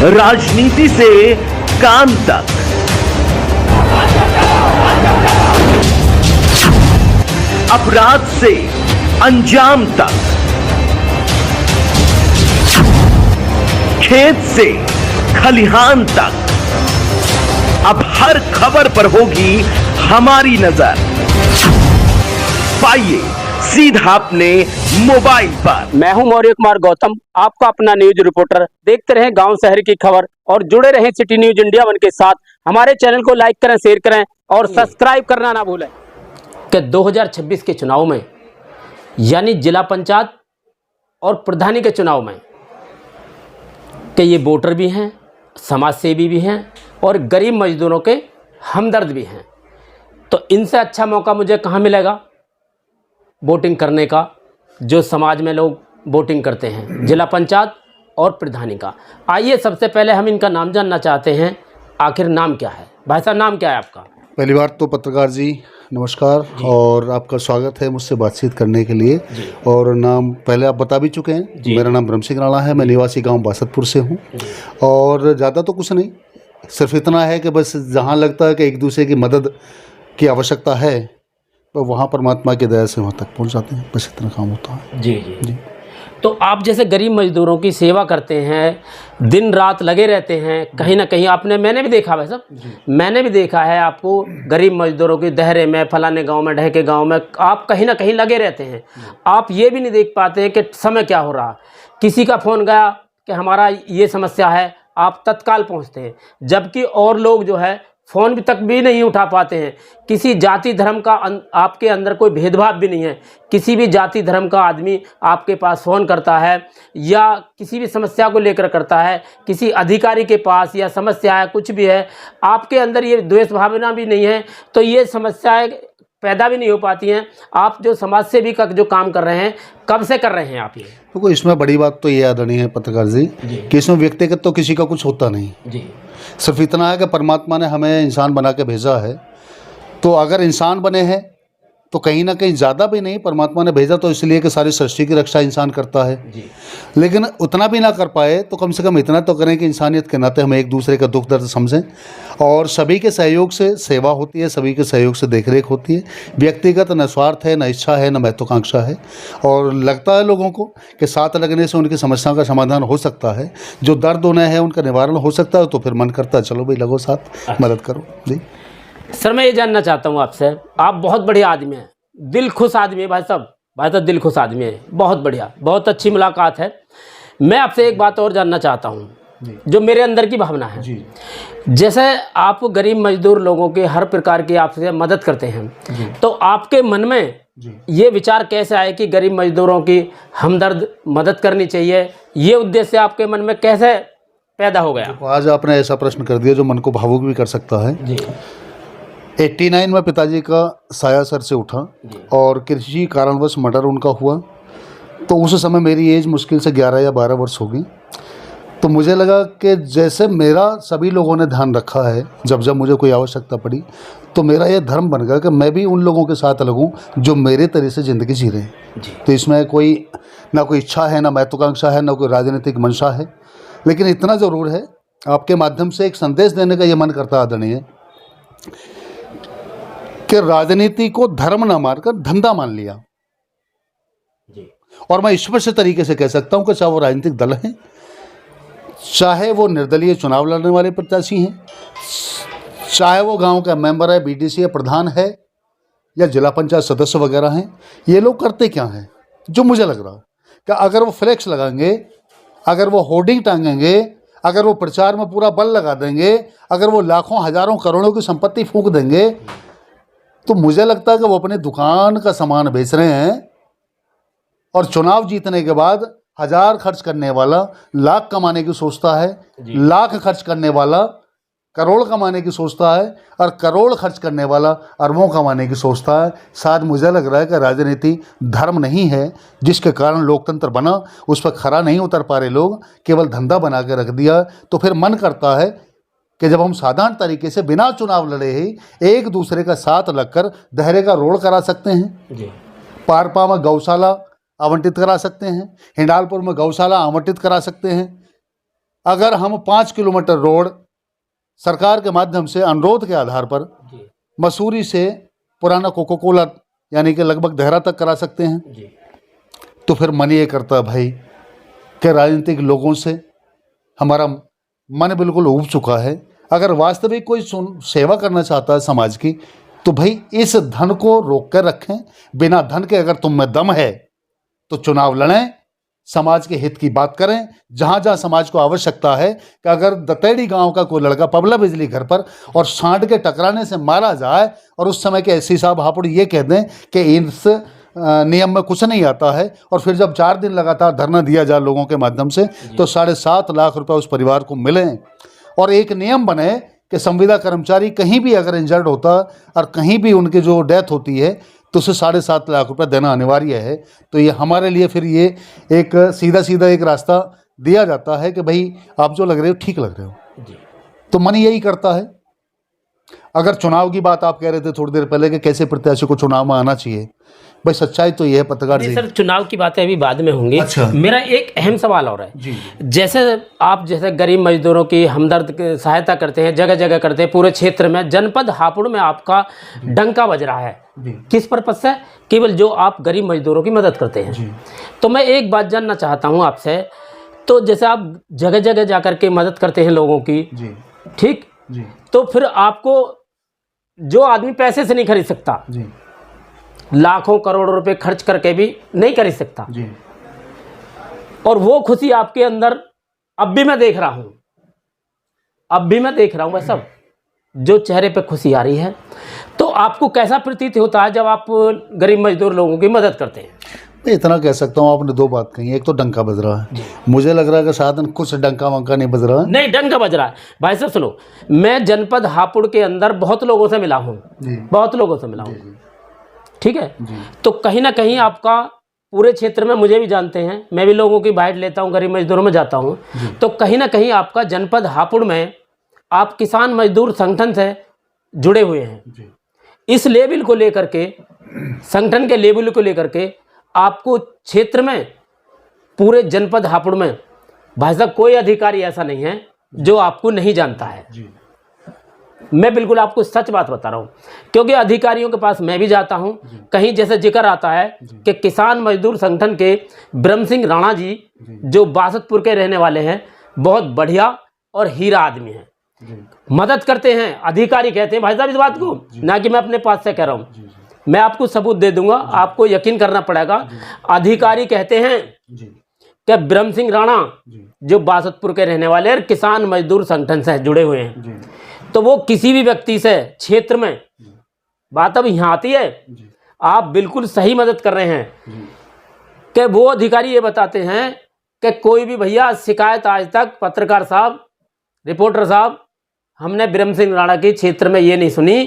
राजनीति से काम तक, अपराध से अंजाम तक, खेत से खलिहान तक, अब हर खबर पर होगी हमारी नजर। पाइए सीधा अपने मोबाइल पर। मैं हूं मौर्य कुमार गौतम, आपका अपना न्यूज रिपोर्टर। देखते रहें गांव शहर की खबर और जुड़े रहें सिटी न्यूज इंडिया वन के साथ। हमारे चैनल को लाइक करें, शेयर करें और सब्सक्राइब करना ना भूलें। कि 2026 के चुनाव में, यानी जिला पंचायत और प्रधानी के चुनाव में, कि ये वोटर भी हैं, समाज सेवी भी हैं और गरीब मजदूरों के हमदर्द भी हैं। तो इनसे अच्छा मौका मुझे कहाँ मिलेगा वोटिंग करने का, जो समाज में लोग वोटिंग करते हैं, जिला पंचायत और प्रधानी का। आइए सबसे पहले हम इनका नाम जानना चाहते हैं। आखिर नाम क्या है भाई साहब, नाम क्या है आपका? पहली बार तो पत्रकार जी नमस्कार और आपका स्वागत है मुझसे बातचीत करने के लिए। और नाम पहले आप बता भी चुके हैं। मेरा नाम ब्रह्म सिंह राणा है, मैं निवासी गांव बासतपुर से हूं। और ज़्यादा तो कुछ नहीं, सिर्फ इतना है कि बस जहां लगता है कि एक दूसरे की मदद की आवश्यकता है तो वहाँ परमात्मा की दया से वहाँ तक पहुँच जाते हैं। बस इतना काम होता है। जी। तो आप जैसे गरीब मजदूरों की सेवा करते हैं, दिन रात लगे रहते हैं, कहीं ना कहीं मैंने भी देखा भाई साहब, मैंने भी देखा है आपको गरीब मजदूरों की दहरे में, फलाने गांव में, ढह के गांव में आप कहीं ना कहीं लगे रहते हैं। आप ये भी नहीं देख पाते हैं कि समय क्या हो रहा। किसी का फ़ोन गया कि हमारा ये समस्या है, आप तत्काल पहुँचते हैं, जबकि और लोग जो है फ़ोन भी तक भी नहीं उठा पाते हैं। किसी जाति धर्म का आपके अंदर कोई भेदभाव भी नहीं है। किसी भी जाति धर्म का आदमी आपके पास फ़ोन करता है या किसी भी समस्या को लेकर करता है, किसी अधिकारी के पास या समस्या है, कुछ भी है, आपके अंदर ये द्वेष भावना भी नहीं है, तो ये समस्याएं पैदा भी नहीं हो पाती हैं। आप जो समाज सेवी का जो काम कर रहे हैं, कब से कर रहे हैं आप ये? तो इसमें बड़ी बात तो ये आदरणीय है पत्रकार जी कि इसमें व्यक्तिगत तो किसी का कुछ होता नहीं जी। सिर्फ इतना है कि परमात्मा ने हमें इंसान बना के भेजा है, तो अगर इंसान बने हैं तो कहीं ना कहीं ज़्यादा भी नहीं, परमात्मा ने भेजा तो इसलिए कि सारी सृष्टि की रक्षा इंसान करता है जी। लेकिन उतना भी ना कर पाए तो कम से कम इतना तो करें कि इंसानियत के नाते हम एक दूसरे का दुख दर्द समझें। और सभी के सहयोग से सेवा होती है, सभी के सहयोग से देखरेख होती है। व्यक्तिगत न स्वार्थ है, न इच्छा है, न महत्वाकांक्षा है। और लगता है लोगों को कि साथ लगने से उनकी समस्याओं का समाधान हो सकता है, जो दर्द उन्हें है उनका निवारण हो सकता है, तो फिर मन करता है चलो भाई लगो साथ, मदद करो जी। सर मैं ये जानना चाहता हूँ आपसे, आप बहुत बढ़िया आदमी हैं, दिल खुश आदमी है भाई साहब दिल खुश आदमी है, बहुत बढ़िया, बहुत अच्छी मुलाकात है। मैं आपसे एक बात और जानना चाहता हूँ जो मेरे अंदर की भावना है जी। जैसे आप गरीब मजदूर लोगों के हर प्रकार की आपसे मदद करते हैं, तो आपके मन में ये विचार कैसे आए कि गरीब मजदूरों की हमदर्द मदद करनी चाहिए? ये उद्देश्य आपके मन में कैसे पैदा हो गया? आज आपने ऐसा प्रश्न कर दिया जो मन को भावुक भी कर सकता है जी। 89 में पिताजी का साया सर से उठा और कृषि कारणवश मर्डर उनका हुआ। तो उस समय मेरी एज मुश्किल से 11 या 12 वर्ष होगी। तो मुझे लगा कि जैसे मेरा सभी लोगों ने ध्यान रखा है, जब जब मुझे कोई आवश्यकता पड़ी तो मेरा ये धर्म बन गया कि मैं भी उन लोगों के साथ लगूं जो मेरे तरह से ज़िंदगी जी रहे हैं। तो इसमें कोई ना कोई इच्छा है, ना महत्वाकांक्षा है, ना कोई राजनीतिक मंशा है। लेकिन इतना ज़रूर है, आपके माध्यम से एक संदेश देने का ये मन करता आदरणीय कि राजनीति को धर्म ना मानकर धंधा मान लिया जी। और मैं स्पष्ट तरीके से कह सकता हूं कि चाहे वो राजनीतिक दल हैं, चाहे वो निर्दलीय चुनाव लड़ने वाले प्रत्याशी हैं, चाहे वो गांव का मेंबर है, बीडीसी है, प्रधान है या जिला पंचायत सदस्य वगैरह हैं, ये लोग करते क्या हैं? जो मुझे लग रहा है कि अगर वो फ्लैक्स लगाएंगे, अगर वो होर्डिंग टांगेंगे, अगर वो प्रचार में पूरा बल लगा देंगे, अगर वो लाखों हजारों करोड़ों की संपत्ति फूंक देंगे, तो मुझे लगता है कि वो अपने दुकान का सामान बेच रहे हैं। और चुनाव जीतने के बाद 1000 खर्च करने वाला लाख कमाने की सोचता है, लाख खर्च करने वाला करोड़ कमाने की सोचता है, और करोड़ खर्च करने वाला अरबों कमाने की सोचता है। शायद मुझे लग रहा है कि राजनीति धर्म नहीं है, जिसके कारण लोकतंत्र बना, उस पर खरा नहीं उतर पा रहे लोग, केवल धंधा बना के रख दिया। तो फिर मन करता है कि जब हम साधारण तरीके से बिना चुनाव लड़े ही एक दूसरे का साथ लगकर दहरे का रोड करा सकते हैं, पारपा में गौशाला आवंटित करा सकते हैं, हिंडालपुर में गौशाला आवंटित करा सकते हैं, अगर हम 5 किलोमीटर रोड सरकार के माध्यम से अनुरोध के आधार पर मसूरी से पुराना कोको कोला यानी कि लगभग देहरा तक करा सकते हैं, तो फिर मन ये करता है भाई कि राजनीतिक लोगों से हमारा मन बिल्कुल ऊब चुका है। अगर वास्तविक कोई सेवा करना चाहता है समाज की, तो भाई इस धन को रोक कर रखें। बिना धन के अगर तुम में दम है तो चुनाव लड़ें, समाज के हित की बात करें। जहाँ जहाँ समाज को आवश्यकता है कि अगर दतेड़ी गांव का कोई लड़का पबला बिजली घर पर और सांड के टकराने से मारा जाए और उस समय के एससी साहब हापुड़ ये कह दें कि इस नियम में कुछ नहीं आता है, और फिर जब 4 दिन लगातार धरना दिया जाए लोगों के माध्यम से, तो 7.5 लाख रुपए उस परिवार को मिलें। और एक नियम बने कि संविदा कर्मचारी कहीं भी अगर इंजर्ड होता और कहीं भी उनकी जो डेथ होती है तो उसे 7.5 लाख रुपए देना अनिवार्य है। तो ये हमारे लिए फिर ये एक सीधा एक रास्ता दिया जाता है कि भाई आप जो लग रहे हो ठीक लग रहे हो। तो मन यही करता है। अगर चुनाव की बात आप कह रहे थे थोड़ी देर पहले कि कैसे प्रत्याशी को चुनाव में आना चाहिए, भाई सच्चाई तो ये है पत्रकार जी। सर चुनाव की बातें अभी बाद में होंगी। अच्छा। मेरा एक अहम सवाल और है जी। जैसे आप जैसे गरीब मजदूरों की हमदर्द की सहायता करते हैं, जगह जगह करते हैं, पूरे क्षेत्र में जनपद हापुड़ में आपका डंका बज रहा है, किस पर्पज से? केवल जो आप गरीब मजदूरों की मदद करते हैं। तो मैं एक बात जानना चाहता हूँ आपसे, तो जैसे आप जगह जगह जाकर के मदद करते हैं लोगों की, ठीक, तो फिर आपको जो आदमी पैसे से नहीं खरीद सकता, लाखों करोड़ों रुपए खर्च करके भी नहीं खरीद सकता, और वो खुशी आपके अंदर अब भी मैं देख रहा हूं, वह सब जो चेहरे पे खुशी आ रही है, तो आपको कैसा प्रतीत होता है जब आप गरीब मजदूर लोगों की मदद करते हैं? मैं इतना कह सकता हूँ, आपने 2 बात कही। एक तो डंका बज रहा है, मुझे लग रहा है कि साधन कुछ डंका वंका नहीं बज रहा है। नहीं, डंका बज रहा है। भाई साहब सुनो, मैं जनपद हापुड़ के अंदर बहुत लोगों से मिला हूँ, ठीक है। तो कहीं ना कहीं आपका पूरे क्षेत्र में मुझे भी जानते हैं, मैं भी लोगों की बाइट लेता हूँ, गरीब मजदूरों में जाता हूँ, तो कहीं ना कहीं आपका जनपद हापुड़ में आप किसान मजदूर संगठन से जुड़े हुए हैं। इस लेवल को लेकर के, संगठन के लेवल को लेकर के आपको क्षेत्र में, पूरे जनपद हापुड़ में भाई साहब कोई अधिकारी ऐसा नहीं है जो आपको नहीं जानता है। मैं बिल्कुल आपको सच बात बता रहा हूँ, क्योंकि अधिकारियों के पास मैं भी जाता हूँ। कहीं जैसे जिक्र आता है कि किसान मजदूर संगठन के ब्रह्म सिंह राणा जी जो बासतपुर के रहने वाले हैं, बहुत बढ़िया और हीरा आदमी हैं, मदद करते हैं। अधिकारी कहते हैं भाई साहब इस बात को, ना कि मैं अपने पास से कह रहा हूँ, मैं आपको सबूत दे दूंगा, आपको यकीन करना पड़ेगा। अधिकारी कहते हैं कि ब्रह्म सिंह राणा जो बासतपुर के रहने वाले हैं, किसान मजदूर संगठन से जुड़े हुए हैं, तो वो किसी भी व्यक्ति से क्षेत्र में, बात अब यहाँ आती है, आप बिल्कुल सही मदद कर रहे हैं कि वो अधिकारी ये बताते हैं कि कोई भी भैया शिकायत आज तक पत्रकार साहब, रिपोर्टर साहब, हमने ब्रह्म सिंह राणा के क्षेत्र में ये नहीं सुनी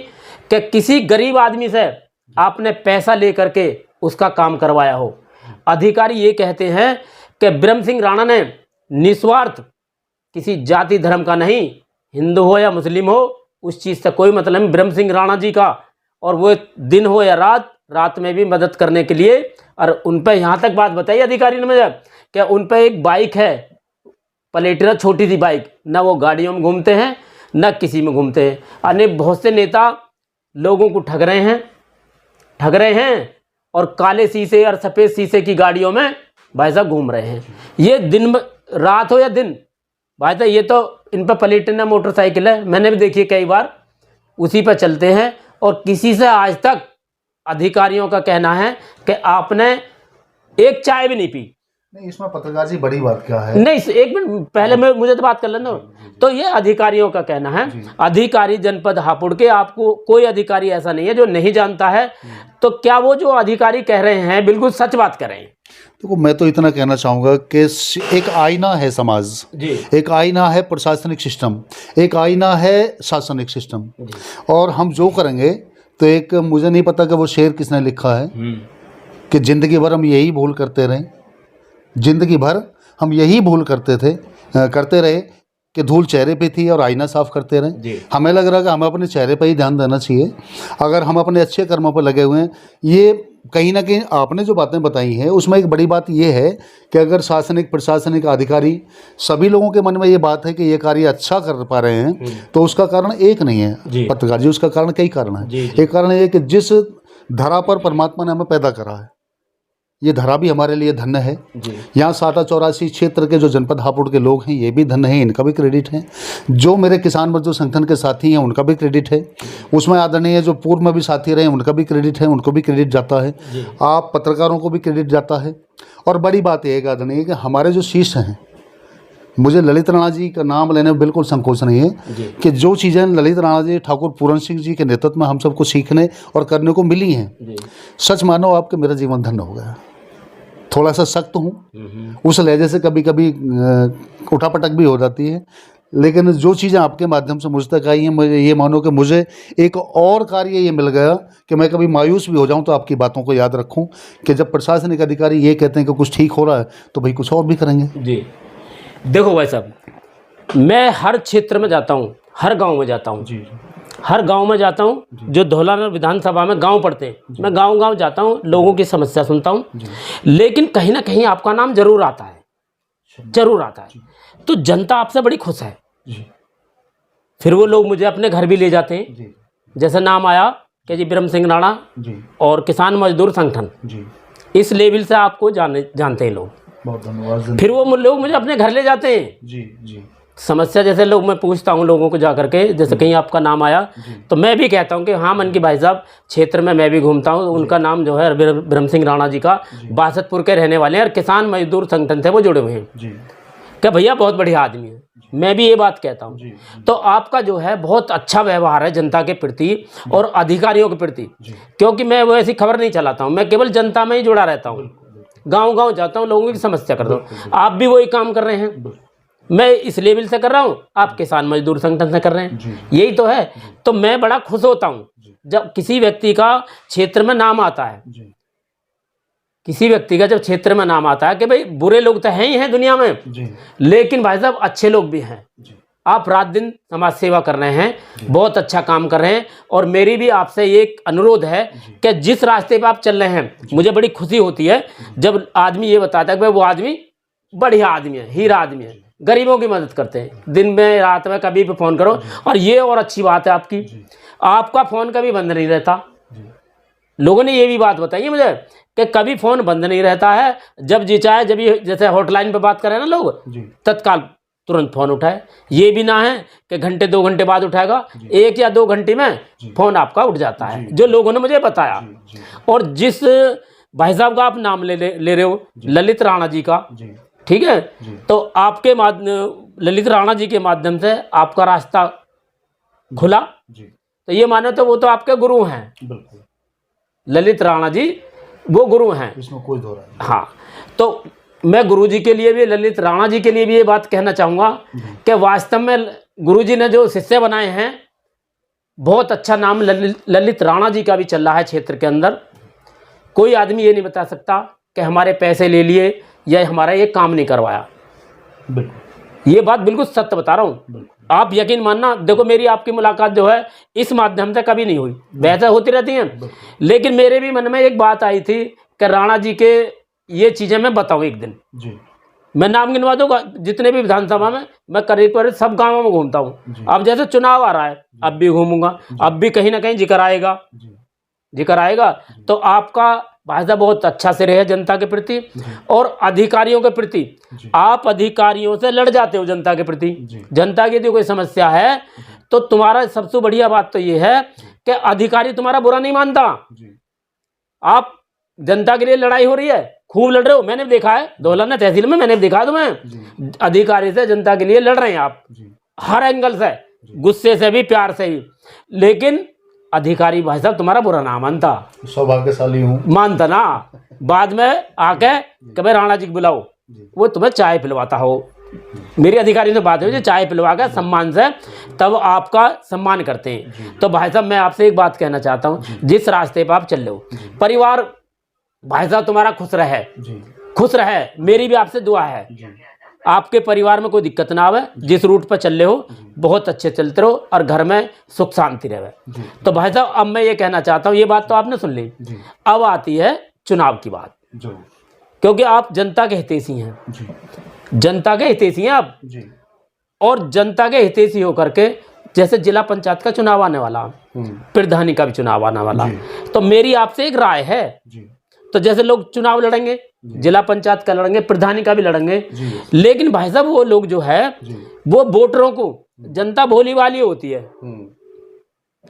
कि किसी गरीब आदमी से आपने पैसा लेकर के उसका काम करवाया हो। अधिकारी ये कहते हैं कि ब्रह्म सिंह राणा ने निस्वार्थ, किसी जाति धर्म का नहीं, हिंदू हो या मुस्लिम हो, उस चीज़ से कोई मतलब नहीं, ब्रह्म सिंह राणा जी का, और वो दिन हो या रात में भी मदद करने के लिए। और उन पर यहाँ तक बात बताई अधिकारी ने मुझे कि उन पर एक बाइक है, प्लेटिना छोटी सी बाइक, ना वो गाड़ियों में घूमते हैं ना किसी में घूमते हैं। अन्य बहुत से नेता लोगों को ठग रहे हैं और काले शीशे और सफ़ेद शीशे की गाड़ियों में भाई साहब घूम रहे हैं। ये दिन रात हो या दिन, भाई साहब ये तो इन पर प्लेटिना मोटरसाइकिल है, मैंने भी देखी कई बार, उसी पर चलते हैं। और किसी से आज तक अधिकारियों का कहना है कि आपने एक चाय भी नहीं पी। नहीं, इसमें पत्रकार जी बड़ी बात क्या है? नहीं, एक मिनट पहले मुझे तो बात कर लेना। तो ये अधिकारियों का कहना है, अधिकारी जनपद हापुड़ के, आपको कोई अधिकारी ऐसा नहीं है जो नहीं जानता है। तो क्या वो जो अधिकारी कह रहे हैं बिल्कुल सच बात कर रहे हैं? देखो, मैं तो इतना कहना चाहूँगा कि एक आईना है समाज, एक आईना है प्रशासनिक सिस्टम, एक आईना है शासनिक सिस्टम, और हम जो करेंगे तो एक, मुझे नहीं पता कि वो शेर किसने लिखा है कि जिंदगी भर हम यही भूल करते रहे, जिंदगी भर हम यही भूल करते रहे कि धूल चेहरे पे थी और आईना साफ करते रहें। हमें लग रहा है कि हमें अपने चेहरे पे ही ध्यान देना चाहिए। अगर हम अपने अच्छे कर्मों पर लगे हुए हैं, ये कहीं ना कहीं आपने जो बातें बताई हैं उसमें एक बड़ी बात ये है कि अगर शासनिक प्रशासनिक अधिकारी सभी लोगों के मन में ये बात है कि ये कार्य अच्छा कर पा रहे हैं, तो उसका कारण एक नहीं है पत्रकार जी, उसका कारण कई कारण है। एक कारण ये कि जिस धरा पर परमात्मा ने हमें पैदा करा है, ये धरा भी हमारे लिए धन्य है। यहाँ 87-84 क्षेत्र के जो जनपद हापुड़ के लोग हैं, ये भी धन्य है, इनका भी क्रेडिट है। जो मेरे किसान मजदूर संगठन के साथी हैं, उनका भी क्रेडिट है। उसमें आदरणीय जो पूर्व में भी साथी रहे, उनका भी क्रेडिट है, उनको भी क्रेडिट जाता है। आप पत्रकारों को भी क्रेडिट जाता है। और बड़ी बात यह है आदरणीय कि हमारे जो शिष्य हैं, मुझे ललित राणा जी का नाम लेने में बिल्कुल संकोच नहीं है कि जो चीज़ें ललित राणा जी, ठाकुर पूरन सिंह जी के नेतृत्व में हम सबको सीखने और करने को मिली हैं, सच मानो आपके मेरा जीवन धन्य हो गया। थोड़ा सा सख्त हूँ, उस लहजे से कभी कभी उठापटक भी हो जाती है, लेकिन जो चीज़ें आपके माध्यम से मुझ तक आई हैं, मुझे ये मानो कि मुझे एक और कार्य ये मिल गया कि मैं कभी मायूस भी हो जाऊं तो आपकी बातों को याद रखूं कि जब प्रशासनिक अधिकारी ये कहते हैं कि कुछ ठीक हो रहा है, तो भाई कुछ और भी करेंगे। जी देखो भाई साहब, मैं हर क्षेत्र में जाता हूँ, हर गाँव में जाता हूँ, हर गांव में जाता हूँ। जो धौलानगर विधानसभा में गांव पड़ते हैं, मैं गांव जाता हूँ, लोगों की समस्या सुनता हूँ, लेकिन कहीं ना कहीं आपका नाम जरूर आता है, जरूर आता है। तो जनता आपसे बड़ी खुश है। फिर वो लोग मुझे अपने घर भी ले जाते हैं। जैसे नाम आया कि जी ब्रह्म सिंह राणा और किसान मजदूर संगठन, इस लेवल से आपको जानते हैं लोग। बहुत धन्यवाद। फिर वो लोग मुझे अपने घर ले जाते हैं। समस्या जैसे लोग, मैं पूछता हूँ लोगों को जा करके, जैसे कहीं आपका नाम आया तो मैं भी कहता हूँ कि हाँ मन की भाई साहब, क्षेत्र में मैं भी घूमता हूँ। उनका नाम जो है ब्रह्म सिंह राणा जी का, बासतपुर के रहने वाले हैं और किसान मजदूर संगठन से वो जुड़े हुए हैं। क्या भैया बहुत बढ़िया आदमी है, मैं भी ये बात कहता हूँ। तो आपका जो है बहुत अच्छा व्यवहार है जनता के प्रति और अधिकारियों के प्रति, क्योंकि मैं वो ऐसी खबर नहीं चलाता हूँ, मैं केवल जनता में ही जुड़ा रहता हूँ। गाँव जाता हूँ, लोगों की समस्या करता हूँ। आप भी वही काम कर रहे हैं, मैं इस लेवल से कर रहा हूँ, आप किसान मजदूर संगठन से कर रहे हैं, यही तो है। तो मैं बड़ा खुश होता हूँ जब किसी व्यक्ति का क्षेत्र में नाम आता है, किसी व्यक्ति का जब क्षेत्र में नाम आता है कि भाई बुरे लोग तो हैं ही हैं दुनिया में, लेकिन भाई साहब अच्छे लोग भी हैं। आप रात दिन समाज सेवा कर रहे हैं, बहुत अच्छा काम कर रहे हैं। और मेरी भी आपसे एक अनुरोध है कि जिस रास्ते पर आप चल रहे हैं, मुझे बड़ी खुशी होती है जब आदमी ये बताता है कि भाई वो आदमी बढ़िया आदमी है, हीरा आदमी है, गरीबों की मदद करते हैं। दिन में रात में कभी भी फ़ोन करो। और ये और अच्छी बात है आपकी, आपका फ़ोन कभी बंद नहीं रहता। लोगों ने ये भी बात बताई है मुझे कि कभी फ़ोन बंद नहीं रहता है। जब जी चाहे, जब ये जैसे हॉटलाइन पे बात करें ना लोग, तत्काल तुरंत फ़ोन उठाए। ये भी ना है कि घंटे 2 घंटे बाद उठाएगा, 1 या 2 घंटे में फ़ोन आपका उठ जाता है, जो लोगों ने मुझे बताया। और जिस भाई साहब का आप नाम ले रहे हो, ललित राणा जी का, ठीक है, तो आपके ललित राणा जी के माध्यम से आपका रास्ता खुला, तो ये माने तो वो तो आपके गुरु हैं। ललित राणा जी वो गुरु हैं, इसमें कोई दो राय नहीं। हाँ, तो मैं गुरु जी के लिए भी, ललित राणा जी के लिए भी ये बात कहना चाहूँगा कि वास्तव में गुरु जी ने जो शिष्य बनाए हैं, बहुत अच्छा नाम ललित राणा जी का भी चल रहा है क्षेत्र के अंदर। कोई आदमी ये नहीं बता सकता कि हमारे पैसे ले लिए या हमारा ये काम नहीं करवाया। ये बात बिल्कुल सत्य बता रहा हूँ, आप यकीन मानना। देखो मेरी आपकी मुलाकात जो है इस माध्यम से कभी नहीं हुई, वैसे होती रहती हैं, लेकिन मेरे भी मन में एक बात आई थी कि राणा जी के ये चीज़ें मैं बताऊँ एक दिन। मैं नाम गिनवा दूंगा, जितने भी विधानसभा में मैं करीब करीब सब गाँवों में घूमता हूँ। अब जैसे चुनाव आ रहा है, अब भी घूमूंगा, अब भी कहीं ना कहीं जिक्र आएगा। तो आपका भाषा बहुत अच्छा से रहे जनता के प्रति और अधिकारियों के प्रति। आप अधिकारियों से लड़ जाते हो जनता के प्रति। जनता की यदि कोई समस्या है तो तुम्हारा सबसे बढ़िया बात तो ये है कि अधिकारी तुम्हारा बुरा नहीं मानता। आप जनता के लिए लड़ाई हो रही है, खूब लड़ रहे हो, मैंने देखा है धौलाना तहसील में, मैंने देखा तुम्हें अधिकारी से जनता के लिए लड़ रहे हैं आप, हर एंगल से, गुस्से से भी, प्यार से भी। लेकिन अधिकारी भाई साहब तुम्हारा बुरा ना मानता, सौभाग्यशाली हूँ, मानता ना। बाद में आके कभी राणा जी को बुलाओ, वो तुम्हें चाय पिलवाता हो। मेरी अधिकारी से बात हुई, चाय पिलवा के सम्मान से तब आपका सम्मान करते हैं। तो भाई साहब मैं आपसे एक बात कहना चाहता हूँ, जिस रास्ते पर आप चल रहे हो, परिवार भाई साहब तुम्हारा खुश रहे, खुश रहे, मेरी भी आपसे दुआ है। आपके परिवार में कोई दिक्कत ना आवे, जिस रूट पर चल रहे हो बहुत अच्छे चलते रहो और घर में सुख शांति रहे। तो भाई साहब अब मैं ये कहना चाहता हूँ, ये बात तो आपने सुन ली, अब आती है चुनाव की बात, क्योंकि आप जनता के हितैषी हैं, जनता के हितैषी हैं आप, और जनता के हितैषी होकर के जैसे जिला पंचायत का चुनाव आने वाला, प्रधानी का भी चुनाव आने वाला, तो मेरी आपसे एक राय है, तो जैसे लोग चुनाव लड़ेंगे, जिला पंचायत का लड़ेंगे, प्रधानी का भी लड़ेंगे, लेकिन भाई साहब वो लोग जो है वो वोटरों को, जनता भोली वाली होती है,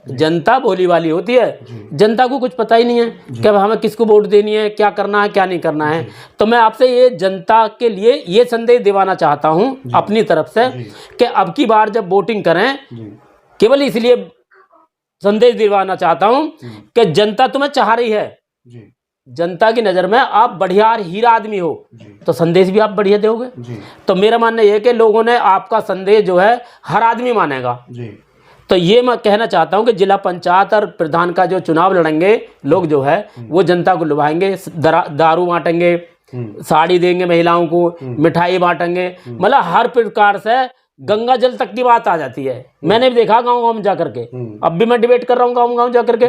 जनता भोली वाली होती है, जनता को कुछ पता ही नहीं है कि अब हमें किसको वोट देनी है, क्या करना है क्या नहीं करना है। तो मैं आपसे ये जनता के लिए ये संदेश दिवाना चाहता हूं अपनी तरफ से कि अब की बार जब वोटिंग करें, केवल इसलिए संदेश दिलवाना चाहता हूं कि जनता तुम्हें चाह रही है, जनता की नज़र में आप बढ़िया हीरा आदमी हो, तो संदेश भी आप बढ़िया दोगे। तो मेरा मानना यह है कि लोगों ने आपका संदेश जो है हर आदमी मानेगा। तो ये मैं कहना चाहता हूं कि जिला पंचायत और प्रधान का जो चुनाव लड़ेंगे लोग जो है वो जनता को लुभाएंगे, दारू बांटेंगे, साड़ी देंगे महिलाओं को, मिठाई बांटेंगे, मतलब हर प्रकार से गंगा जल तक की बात आ जाती है। मैंने भी देखा गाँव जा करके, अब भी मैं डिबेट कर रहा हूँ गाँव जा करके।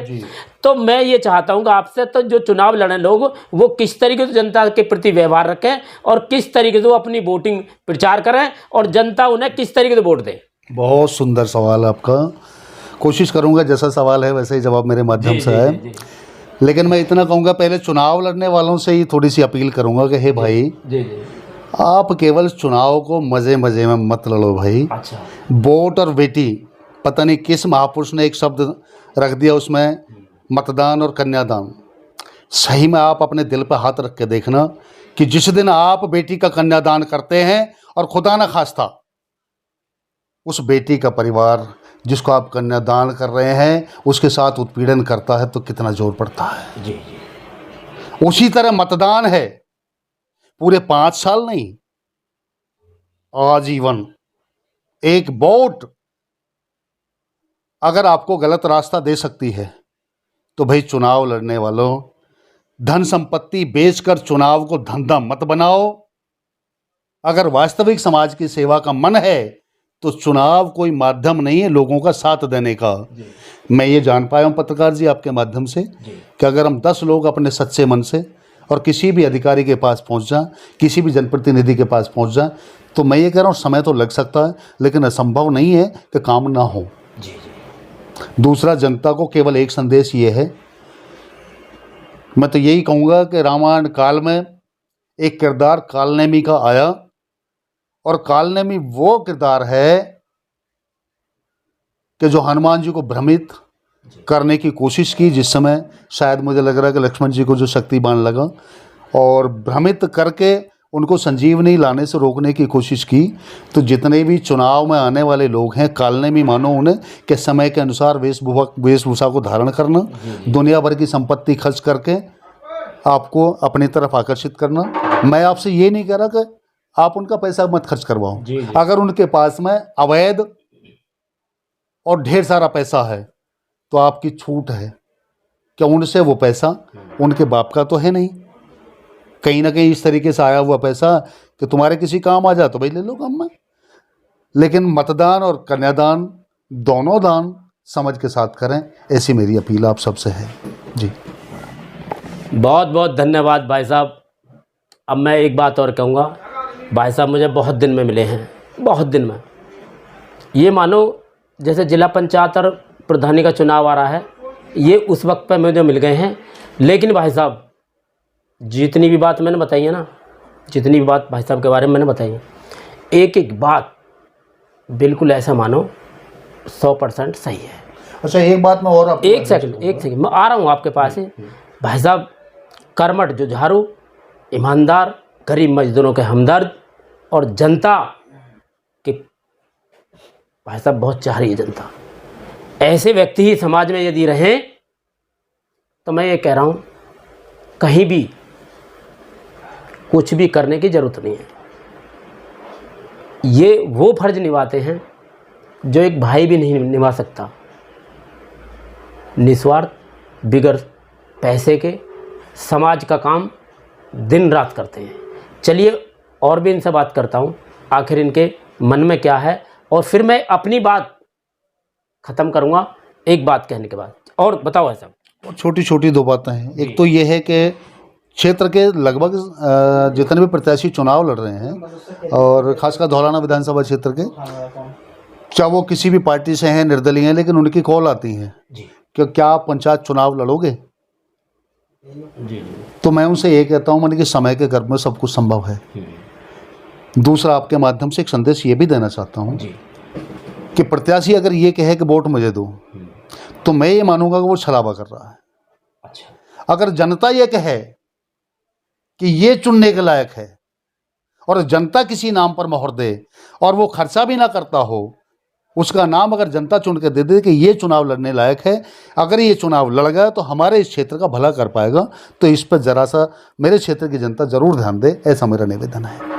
तो मैं ये चाहता हूँ कि आपसे तो जो चुनाव लड़े लोग वो किस तरीके से जनता के प्रति व्यवहार रखें और किस तरीके से वो अपनी वोटिंग प्रचार करें और जनता उन्हें किस तरीके से वोट दे। बहुत सुंदर सवाल आपका, कोशिश करूंगा जैसा सवाल है वैसे ही जवाब मेरे माध्यम से आए। लेकिन मैं इतना कहूँगा, पहले चुनाव लड़ने वालों से ही थोड़ी सी अपील करूँगा कि हे भाई, आप केवल चुनाव को मज़े मज़े में मत लड़ो भाई। अच्छा। वोट और बेटी, पता नहीं किस महापुरुष ने एक शब्द रख दिया उसमें, मतदान और कन्यादान। सही में आप अपने दिल पर हाथ रख के देखना कि जिस दिन आप बेटी का कन्यादान करते हैं और खुदा न खास्ता उस बेटी का परिवार जिसको आप कन्यादान कर रहे हैं उसके साथ उत्पीड़न करता है तो कितना जोर पड़ता है। जी। उसी तरह मतदान है, पूरे 5 साल नहीं, आजीवन। एक वोट अगर आपको गलत रास्ता दे सकती है तो भाई चुनाव लड़ने वालों, धन संपत्ति बेचकर चुनाव को धंधा मत बनाओ। अगर वास्तविक समाज की सेवा का मन है तो चुनाव कोई माध्यम नहीं है लोगों का साथ देने का। मैं ये जान पाया हूँ पत्रकार जी आपके माध्यम से कि अगर हम 10 लोग अपने सच्चे मन से और किसी भी अधिकारी के पास पहुँच जाएं, किसी भी जनप्रतिनिधि के पास पहुँच जाएं, तो मैं ये कह रहा हूँ समय तो लग सकता है लेकिन असंभव नहीं है कि काम ना हो। दूसरा, जनता को केवल एक संदेश ये है, मैं तो यही कहूँगा कि रामायण काल में एक किरदार कालनेमी का आया और कालनेमी वो किरदार है कि जो हनुमान जी को भ्रमित करने की कोशिश की, जिस समय शायद मुझे लग रहा है कि लक्ष्मण जी को जो शक्ति बाण लगा और भ्रमित करके उनको संजीवनी लाने से रोकने की कोशिश की। तो जितने भी चुनाव में आने वाले लोग हैं, कालनेमी मानो उन्हें कि समय के अनुसार वेशभूषा को धारण करना, दुनिया भर की संपत्ति खर्च करके आपको अपनी तरफ आकर्षित करना। मैं आपसे ये नहीं कह रहा कि आप उनका पैसा मत खर्च करवाओ। अगर उनके पास में अवैध और ढेर सारा पैसा है तो आपकी छूट है कि उनसे वो पैसा उनके बाप का तो है नहीं, कहीं ना कहीं इस तरीके से आया हुआ पैसा कि तुम्हारे किसी काम आ जाए तो भाई ले लो काम में। लेकिन मतदान और कन्यादान दोनों दान समझ के साथ करें, ऐसी मेरी अपील आप सबसे है जी। बहुत बहुत धन्यवाद भाई साहब। अब मैं एक बात और कहूँगा, भाई साहब मुझे बहुत दिन में मिले हैं, बहुत दिन में। ये मानो जैसे जिला पंचायत और प्रधानी का चुनाव आ रहा है, ये उस वक्त पर मुझे मिल गए हैं। लेकिन भाई साहब जितनी भी बात मैंने बताई है ना, जितनी भी बात भाई साहब के बारे में मैंने बताई है, एक एक बात बिल्कुल ऐसा मानो 100% सही है। अच्छा, एक बात मैं और एक सेकंड मैं आ रहा हूँ आपके पास ही। भाई साहब कर्मठ, जुझारू, ईमानदार, गरीब मजदूरों के हमदर्द और जनता के भाई साहब बहुत चाह रही है जनता। ऐसे व्यक्ति ही समाज में यदि रहें तो मैं ये कह रहा हूँ कहीं भी कुछ भी करने की ज़रूरत नहीं है। ये वो फर्ज निभाते हैं जो एक भाई भी नहीं निभा सकता। निस्वार्थ, बिगर पैसे के समाज का काम दिन रात करते हैं। चलिए और भी इनसे बात करता हूँ। आखिर इनके मन में क्या है, और फिर मैं अपनी बात ख़त्म करूँगा एक बात कहने के बाद। और बताओ है साहब। छोटी छोटी दो बातें हैं। एक तो ये है कि क्षेत्र के लगभग जितने भी प्रत्याशी चुनाव लड़ रहे हैं, और खासकर धौलाना विधानसभा क्षेत्र के, चाहे वो किसी भी पार्टी से हैं, निर्दलीय हैं, लेकिन उनकी कॉल आती है कि क्या आप पंचायत चुनाव लड़ोगे। तो मैं उनसे ये कहता हूँ मैंने कि समय के गर्भ में सब कुछ संभव है। दूसरा, आपके माध्यम से एक संदेश ये भी देना चाहता हूँ कि प्रत्याशी अगर ये कहे कि वोट मुझे दो, तो मैं ये मानूंगा कि वो छलावा कर रहा है। अच्छा। अगर जनता ये कहे कि ये चुनने के लायक है, और जनता किसी नाम पर मोहर दे और वो खर्चा भी ना करता हो, उसका नाम अगर जनता चुन के दे दे कि ये चुनाव लड़ने लायक है, अगर ये चुनाव लड़ गया तो हमारे इस क्षेत्र का भला कर पाएगा, तो इस पर जरा सा मेरे क्षेत्र की जनता जरूर ध्यान दे, ऐसा मेरा निवेदन है।